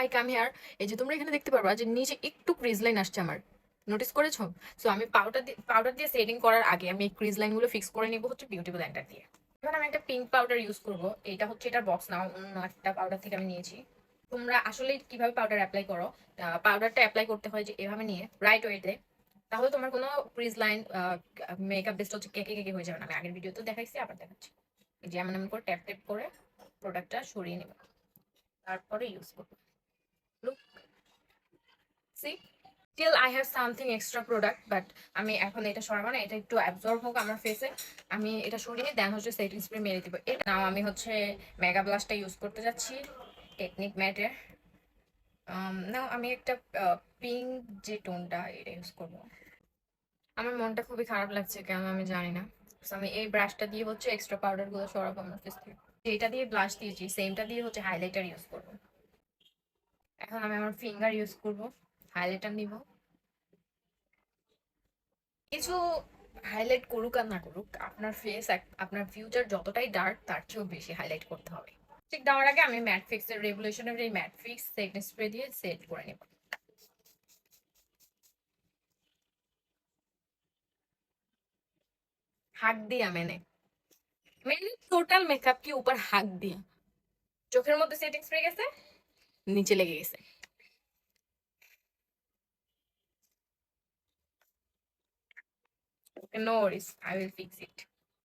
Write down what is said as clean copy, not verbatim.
I come here. এই যে তোমরা এখানে দেখতে পারবা যে নিচে একটু ক্রিজ লাইন আসছে আমার, নোটিস করেছো? সো আমি পাউডার দিয়ে সেটিং করার আগে আমি এই ক্রিজ লাইন গুলো ফিক্স করে নিব হচ্ছে বিউটি ব্লেন্ডার দিয়ে। এখন আমি একটা পিঙ্ক পাউডার ইউজ করব। এটা হচ্ছে এটার বক্স না, অন্য একটা পাউডার থেকে আমি নিয়েছি। তোমরা আসলে কিভাবে পাউডার অ্যাপ্লাই করো, পাউডারটা অ্যাপ্লাই করতে হয় যে এভাবে নিয়ে রাইট ওয়েতে, তাহলে তোমার কোনো ক্রিজ লাইন মেকআপ বেস্ট হচ্ছে কেকে কেকে হয়ে যাবে না। আমি আগের ভিডিও তো দেখাইছি, আবার দেখাচ্ছি। এই যে এমন এমন করে ট্যাপ ট্যাপ করে প্রোডাক্টটা সরিয়ে নেব, তারপরে ইউজ করবো। Look, see, still I have something extra product, but আমি এখন এটা সরাবো না, এটা একটু অ্যাবজর্ব হোক আমার ফেসে। আমি এটা সরিয়ে দেন হচ্ছে সেটিং স্প্রে মেরে দিব। এটা নাও আমি হচ্ছে মেগা ব্লাস্টটা ইউজ করতে যাচ্ছি, টেকনিক ম্যাটের। নাও আমি একটা পিঙ্ক যে টোনটা এটা ইউজ করবো। আমার মনটা খুবই খারাপ লাগছে, কেন আমি জানি না। So, আমি এই ব্রাশটা দিয়ে হচ্ছে এক্সট্রা পাউডার গুলো সরাবো আমার ফেস থেকে। যেটা দিয়ে ব্লাশ দিয়েছি সেমটা দিয়ে হচ্ছে হাইলাইটার ইউজ করবো। এখন আমি আমার ফিঙ্গার ইউজ করবো, হাইলাইটার নিব। কিছু হাইলাইট করুক আর না করুক, আপনার ফেস আপনার ফিউচার যতটাই ডার্ক তার চেয়েও বেশি হাইলাইট করতে হবে। ঠিক দেওয়ার আগে আমি ম্যাট ফিক্সের রেভলিউশনের এই ম্যাট ফিক্স সেটিং স্প্রে দিয়ে সেট করে নেব। হাক দিয়া मैंने টোটাল মেকআপ কি উপর হাক দিয়া। চোখের মধ্যে সেটিং স্প্রে গেছে, নিচে লেগে গেছে। No Warsi, I will fix it.